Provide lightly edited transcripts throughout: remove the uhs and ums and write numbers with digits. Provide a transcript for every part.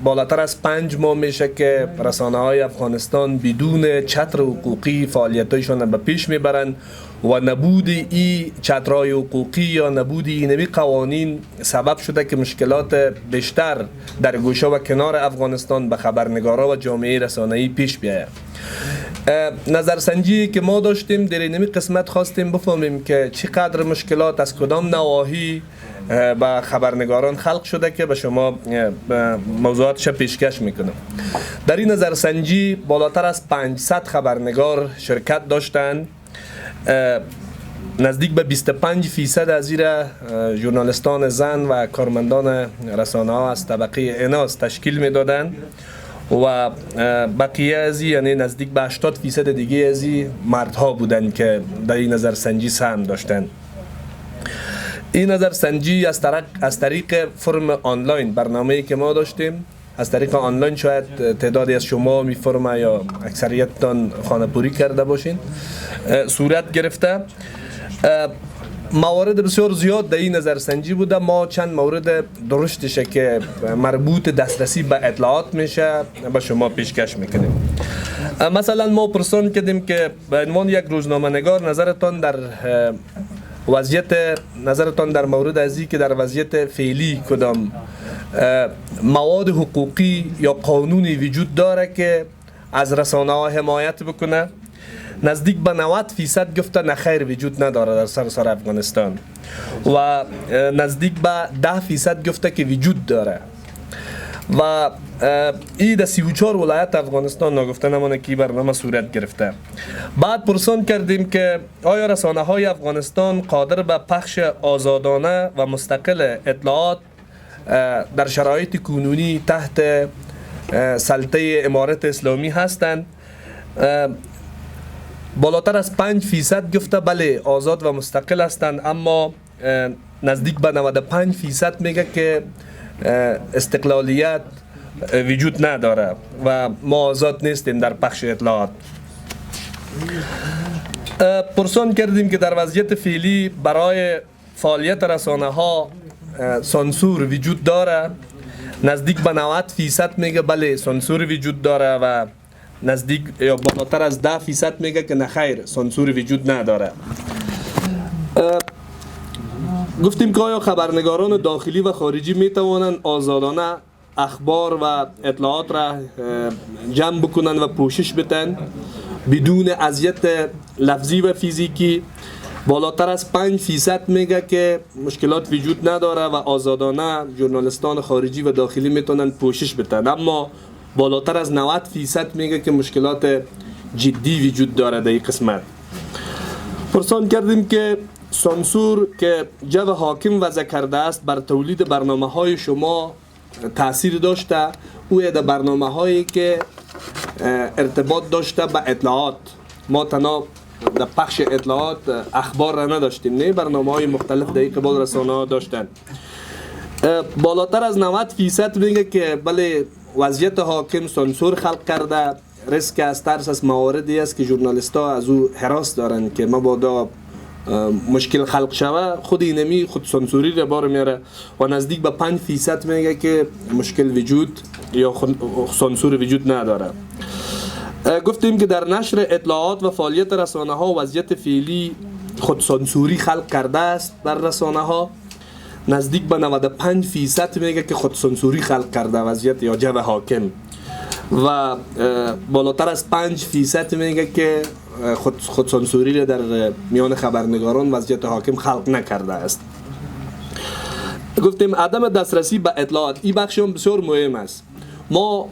بالاتر از 5 ماه میشه که رسانه های افغانستان بدون چتر حقوقی فعالیتایشان به پیش میبرن و نبود این چترهای حقوقی یا نبود این قوانین سبب شده که مشکلات بیشتر در گوشه و کنار افغانستان به خبرنگارا و جامعه رسانه‌ای پیش بیاید. نظرسنجی که ما داشتیم در این قسمت خواستیم بفهمیم که چقدر مشکلات از کدام نواحی با خبرنگاران خلق شده که به شما موضوعاتش پیشکش میکنم. در این نظرسنجی بالاتر از 500 خبرنگار شرکت داشتند. نزدیک به 25% از این ژورنالیستان زن و کارمندان رسانه ها از طبقه اناث تشکیل میدادند و بقیه از یعنی نزدیک به 80% دیگه از مردها بودند که در این نظرسنجی سهم داشتند. این نظرسنجی از طریق فرم آنلاین برنامه‌ای که ما داشتیم، از طریق آنلاین شاید تعدادی از شما می فرم یا اکثریتتان خانه پوری کرده باشین، صورت گرفته. موارد بسیار زیاد در این نظرسنجی بوده. ما چند مورد درشتشه که مربوط دسترسی به اطلاعات میشه به شما پیشکش میکنیم. مثلا ما پرسان کردیم که به عنوان یک روزنامه نگار نظرتان در مورد ازی که در وضعیت فعلی کدام مواد حقوقی یا قانونی وجود داره که از رسانه ها حمایت بکنه. نزدیک به 90% گفته نخیر وجود نداره در سراسر افغانستان و نزدیک به 10% گفته که وجود داره و این در 34 ولایت افغانستان ناگفته نمانه که برنامه صورت گرفته. بعد پرسان کردیم که آیا رسانه های افغانستان قادر به پخش آزادانه و مستقل اطلاعات در شرایط کنونی تحت سلطه امارت اسلامی هستند؟ بالاتر از 5% گفته بله آزاد و مستقل هستند، اما نزدیک به 95% میگه که استقلالیت وجود نداره و ما آزاد نیستیم در پخش اطلاعات. پرسان کردیم که در وضعیت فعلی برای فعالیت رسانه ها سانسور وجود داره. نزدیک به 90% میگه بله سانسور وجود داره و نزدیک یا بالاتر از 10% میگه که نخیر سانسور وجود نداره. گفتیم که آیا خبرنگاران داخلی و خارجی میتوانند آزادانه اخبار و اطلاعات را جمع بکنن و پوشش بدن بدون اذیت لفظی و فیزیکی؟ بالاتر از 5% میگه که مشکلات وجود نداره و آزادانه ژورنالیستان خارجی و داخلی میتونن پوشش بدن، اما بالاتر از 90% میگه که مشکلات جدی وجود داره در این قسمت. پرسان کردیم که سانسور که جو حاکم وضع کرده است بر تولید برنامه های شما تاثیر داشته؟ او در برنامه هایی که ارتباط داشته به اطلاعات، ما تنها در پخش اطلاعات اخبار را نداشتیم، نه برنامه های مختلف در قبال رسانه ها داشتن. بالاتر از 90% میگه که بله وضعیت حاکم سانسور خلق کرده، ریسک از ترس از مواردی است که ژورنالیست ها از او هراس دارن که مبادا مشکل خلق شوه خود اینمی خود سانسوری را بار میاره و نزدیک به 5% میگه که مشکل وجود یا سانسور وجود نداره. گفتیم که در نشر اطلاعات و فعالیت رسانه ها وضعیت فعلی خود سانسوری خلق کرده است بر رسانه ها. نزدیک به 95% میگه که خود سانسوری خلق کرده وضعیت یا جو حاکم و بالاتر از 5% میگه که خود سانسوری را در میان خبرنگاران وضعیت حاکم خلق نکرده است. گفتیم عدم دسترسی به اطلاعات، این بخش هم بسیار مهم است. ما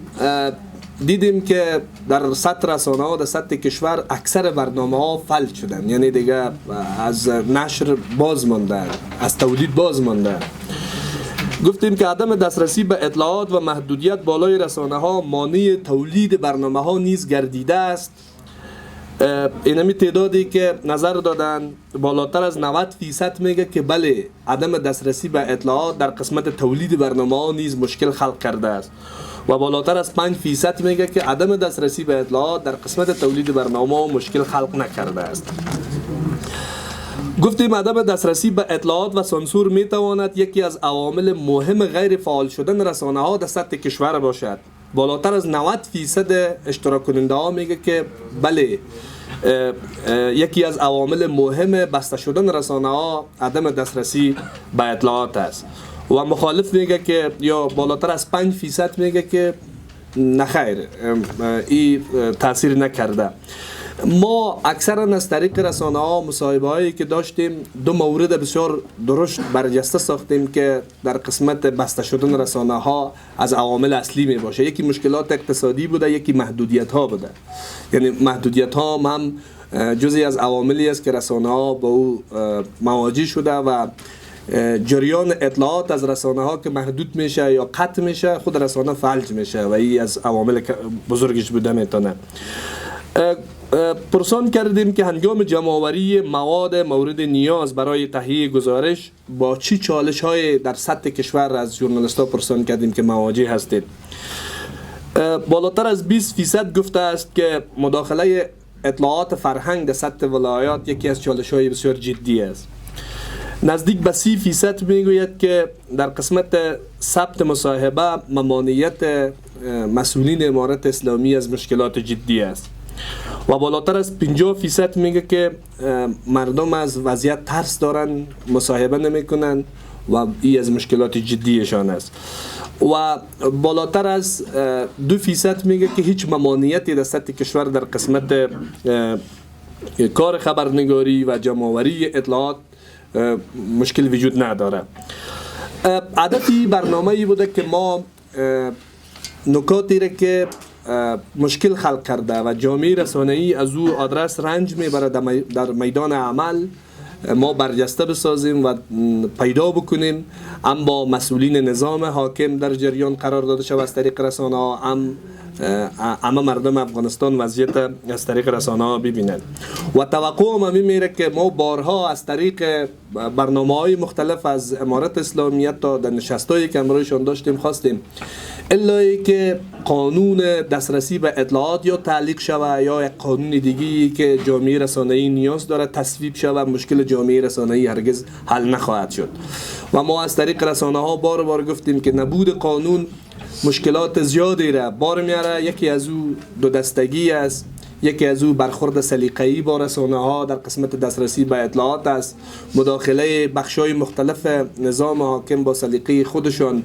دیدیم که در سطح رسانه ها در سطح کشور اکثر برنامه ها فلج شدن، یعنی دیگه از نشر باز مانده، از تولید باز مانده. گفتیم که عدم دسترسی به اطلاعات و محدودیت بالای رسانه ها مانع تولید برنامه ها نیز گردیده است. اینمی تعدادی که نظر دادن بالاتر از 90% میگه که بله عدم دسترسی به اطلاعات در قسمت تولید برنامه ها نیز مشکل خلق کرده است و بالاتر از 5% میگه که عدم دسترسی به اطلاعات در قسمت تولید برنامه ها مشکل خلق نکرده است. گفتیم عدم دسترسی به اطلاعات و سانسور می تواند یکی از عوامل مهم غیر فعال شدن رسانه ها در سطح کشور باشد. بالاتر از 90% اشتراک کننده ها میگه که بله، یکی از عوامل مهم بسته شدن رسانه ها عدم دسترسی به اطلاعات است. و مخالف میگه که، یا بالاتر از 5% میگه که نخیر، این تاثیر نکرده. ما اکثرا از طریق رسانه ها مصاحبه هایی که داشتیم، دو مورد بسیار درشت برجسته ساختیم که در قسمت بسته شدن رسانه ها از عوامل اصلی می باشه. یکی مشکلات اقتصادی بوده، یکی محدودیت ها بوده. یعنی محدودیت ها هم جزئی از عواملی است که رسانه ها با او مواجه شده و جریان اطلاعات از رسانه ها که محدود میشه یا قطع میشه، خود رسانه فلج میشه و این از عوامل بزرگش بوده میتونه. پرسان کردیم که هنگام جمع‌آوری مواد مورد نیاز برای تهیه گزارش با چی چالش های در سطح کشور از ژورنالیست‌ها پرسان کردیم که مواجه هستید. بالاتر از 20% گفته است که مداخله اطلاعات فرهنگ در سطح ولایات یکی از چالش های بسیار جدی است. نزدیک به 30% میگوید که در قسمت ثبت مصاحبه ممانعیت مسئولین امارت اسلامی از مشکلات جدی است. و بالاتر از 50% میگه که مردم از وضعیت ترس دارن، مصاحبه نمیکنن و این از مشکلات جدیشان است. و بالاتر از 2% میگه که هیچ ممانعیتی در سطح کشور در قسمت کار خبرنگاری و جمع‌آوری اطلاعات مشکل وجود نداره. هدفی برنامه‌ای بوده که ما نکاتی را که مشکل خلق کرده و جامعه رسانه‌ای از او آدرس رنج میبره در میدان عمل ما برجسته بسازیم و پیدا بکنیم، هم با مسئولین نظام حاکم در جریان قرار داده شود از طریق رسانه ها، هم مردم افغانستان وضعیت از طریق رسانه ها ببینند. و توقع هم میره که ما بارها از طریق برنامه های مختلف از امارت اسلامی تا در نشستایی که امروزشان داشتیم خواستیم الا که قانون دسترسی به اطلاعات یا تعلیق شود یا یک قانون دیگی که جامعه رسانه‌ای نیاز داره تصویب شود، مشکل جامعه رسانه‌ای هرگز حل نخواهد شد. و ما از طریق رسانه ها بار گفتیم که نبود قانون مشکلات زیادی را بار میاره. یکی از او دو دستگی است، یکی از او برخورد سلیقه‌ای با رسانه ها در قسمت دسترسی به اطلاعات است، مداخله بخش‌های مختلف نظام حاکم با سلیقه خودشان